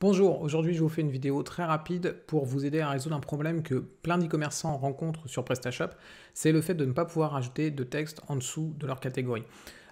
Bonjour, aujourd'hui je vous fais une vidéo très rapide pour vous aider à résoudre un problème que plein d'e-commerçants rencontrent sur PrestaShop, c'est le fait de ne pas pouvoir ajouter de texte en dessous de leur catégorie.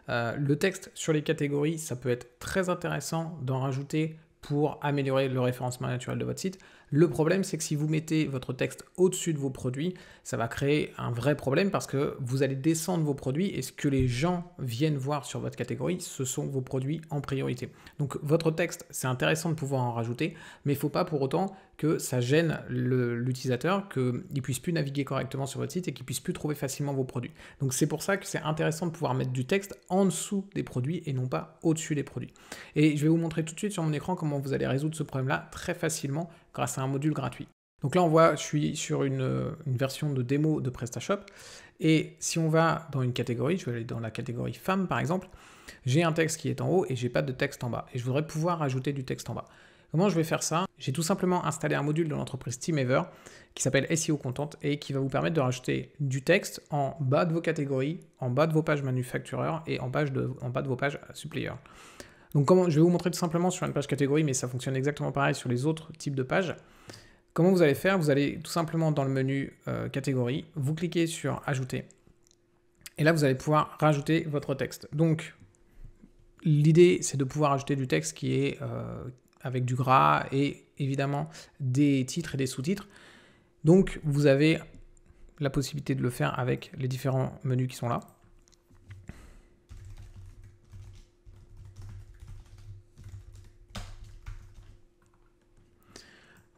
Le texte sur les catégories, ça peut être très intéressant d'en rajouter pour améliorer le référencement naturel de votre site. Le problème, c'est que si vous mettez votre texte au-dessus de vos produits, ça va créer un vrai problème parce que vous allez descendre vos produits et ce que les gens viennent voir sur votre catégorie, ce sont vos produits en priorité. Donc votre texte, c'est intéressant de pouvoir en rajouter, mais il ne faut pas pour autant que ça gêne l'utilisateur, qu'il ne puisse plus naviguer correctement sur votre site et qu'il ne puisse plus trouver facilement vos produits. Donc c'est pour ça que c'est intéressant de pouvoir mettre du texte en dessous des produits et non pas au-dessus des produits. Et je vais vous montrer tout de suite sur mon écran comment vous allez résoudre ce problème-là très facilement grâce à un module gratuit. Donc là, on voit, je suis sur une version de démo de PrestaShop. Et si on va dans une catégorie, je vais aller dans la catégorie femmes par exemple, j'ai un texte qui est en haut et j'ai pas de texte en bas. Et je voudrais pouvoir ajouter du texte en bas. Comment je vais faire ça? J'ai tout simplement installé un module de l'entreprise Teamever qui s'appelle SEO Content et qui va vous permettre de rajouter du texte en bas de vos catégories, en bas de vos pages manufactureurs et en bas de vos pages suppliers. Donc je vais vous montrer tout simplement sur une page catégorie, mais ça fonctionne exactement pareil sur les autres types de pages. Comment vous allez faire? Vous allez tout simplement dans le menu catégorie, vous cliquez sur ajouter. Et là, vous allez pouvoir rajouter votre texte. Donc, l'idée, c'est de pouvoir ajouter du texte qui est avec du gras et évidemment des titres et des sous-titres. Donc, vous avez la possibilité de le faire avec les différents menus qui sont là.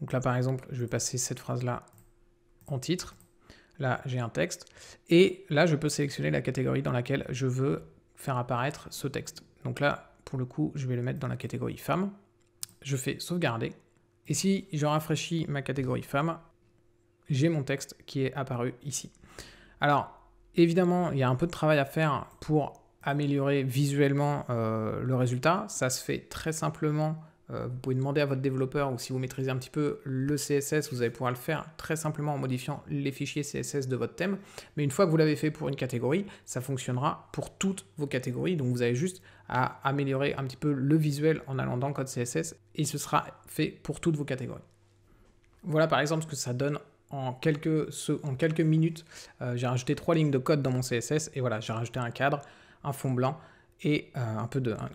Donc là, par exemple, je vais passer cette phrase-là en titre. Là, j'ai un texte. Et là, je peux sélectionner la catégorie dans laquelle je veux faire apparaître ce texte. Donc là, pour le coup, je vais le mettre dans la catégorie femmes. Je fais sauvegarder. Et si je rafraîchis ma catégorie femmes, j'ai mon texte qui est apparu ici. Alors, évidemment, il y a un peu de travail à faire pour améliorer visuellement le résultat. Ça se fait très simplement. Vous pouvez demander à votre développeur, ou si vous maîtrisez un petit peu le CSS, vous allez pouvoir le faire très simplement en modifiant les fichiers CSS de votre thème. Mais une fois que vous l'avez fait pour une catégorie, ça fonctionnera pour toutes vos catégories. Donc vous avez juste à améliorer un petit peu le visuel en allant dans le code CSS et ce sera fait pour toutes vos catégories. Voilà par exemple ce que ça donne en quelques minutes. J'ai rajouté 3 lignes de code dans mon CSS et voilà, j'ai rajouté un cadre, un fond blanc et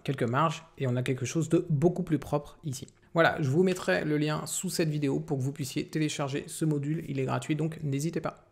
quelques marges, et on a quelque chose de beaucoup plus propre ici. Voilà, je vous mettrai le lien sous cette vidéo pour que vous puissiez télécharger ce module, il est gratuit, donc n'hésitez pas.